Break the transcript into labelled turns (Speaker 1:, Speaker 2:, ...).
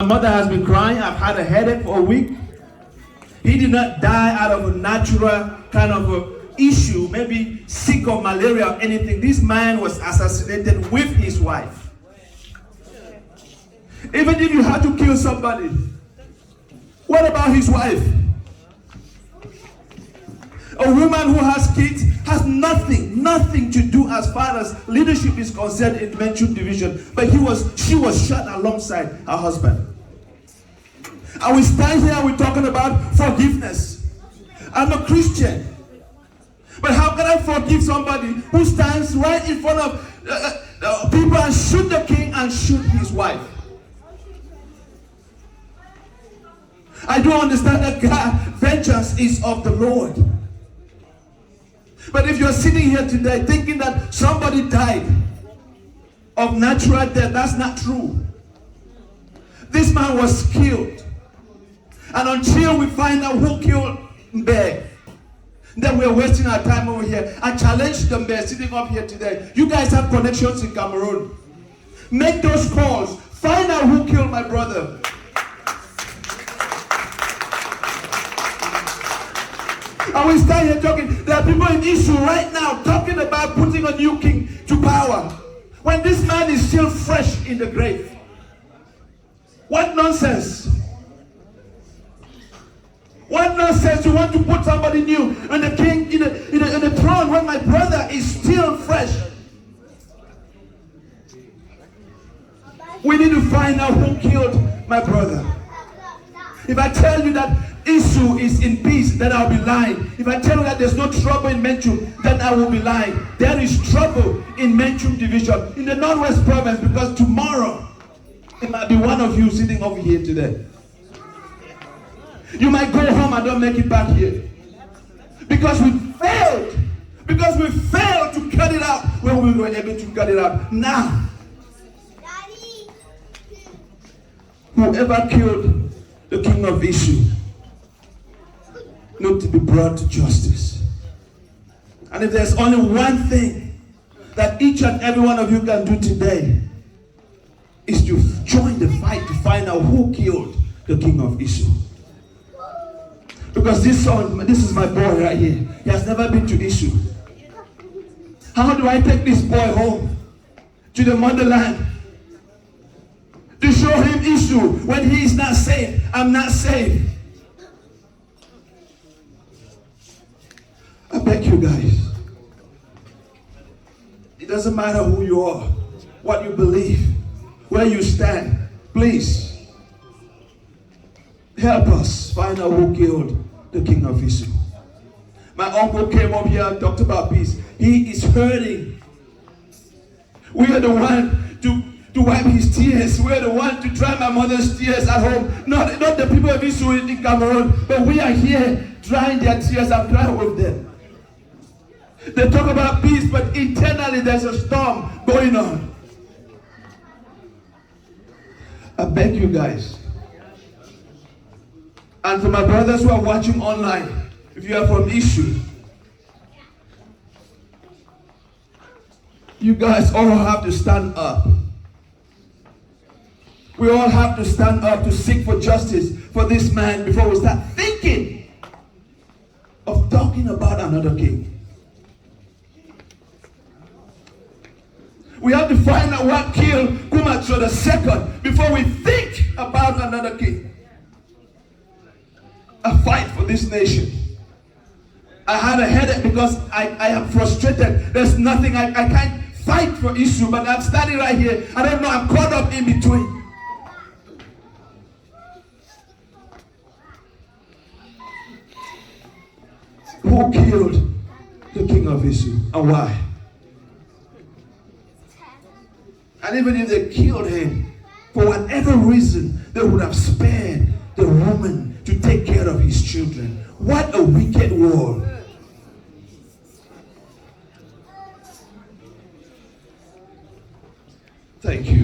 Speaker 1: My mother has been crying. I've had a headache for a week. He did not die out of a natural kind of a issue, maybe sick of malaria or anything. This man was assassinated with his wife. Even if you had to kill somebody, what about his wife? A woman who has kids has nothing to do as far as leadership is concerned in Menchum division. But she was shot alongside her husband. And we stand here and we're talking about forgiveness. I'm a Christian. But how can I forgive somebody who stands right in front of people and shoot the king and shoot his wife? I do understand that God, vengeance is of the Lord. But if you're sitting here today thinking that somebody died of natural death, that's not true. This man was killed. And until we find out who killed Mbe, then we're wasting our time over here. I challenge them there sitting up here today. You guys have connections in Cameroon. Make those calls. Find out who killed my brother. And we start here talking. There are people in issue right now talking about putting a new king to power when this man is still fresh in the grave. What nonsense! What nonsense! You want to put somebody new and the king in the throne when my brother is still fresh. We need to find out who killed my brother. If I tell you that issue is in peace, then I'll be lying. If I tell you that there's no trouble in Menchum, then I will be lying. There is trouble in Menchum division, in the Northwest province, because tomorrow it might be one of you sitting over here today. You might go home and don't make it back here. Because we failed. Because we failed to cut it out when we were able to cut it out. Now, whoever killed the king of issue need to be brought to justice. And if there's only one thing that each and every one of you can do today, is to join the fight to find out who killed the king of issue. Because this is my boy right here. He has never been to issue. How do I take this boy home to the motherland to show him issue when he is not safe? I'm not safe. I beg you guys. It doesn't matter who you are, what you believe, where you stand. Please help us find out who killed the king of Issue. My uncle came up here and talked about peace. He is hurting. We are the one to wipe his tears. We are the one to dry my mother's tears at home. Not the people of Issue in Cameroon, but we are here drying their tears and crying with them. They talk about peace, but internally there's a storm going on. I beg you guys. And to my brothers who are watching online, if you are from Issue, you guys all have to stand up. We all have to stand up to seek for justice for this man before we start thinking of talking about another king. We have to find out what killed Kumacho II before we think about another king. A fight for this nation. I had a headache because I am frustrated. There's nothing, I can't fight for issue, but I'm standing right here. I don't know, I'm caught up in between. Who killed the king of issue and why? And even if they killed him, for whatever reason, they would have spared the woman to take care of his children. What a wicked world. Thank you.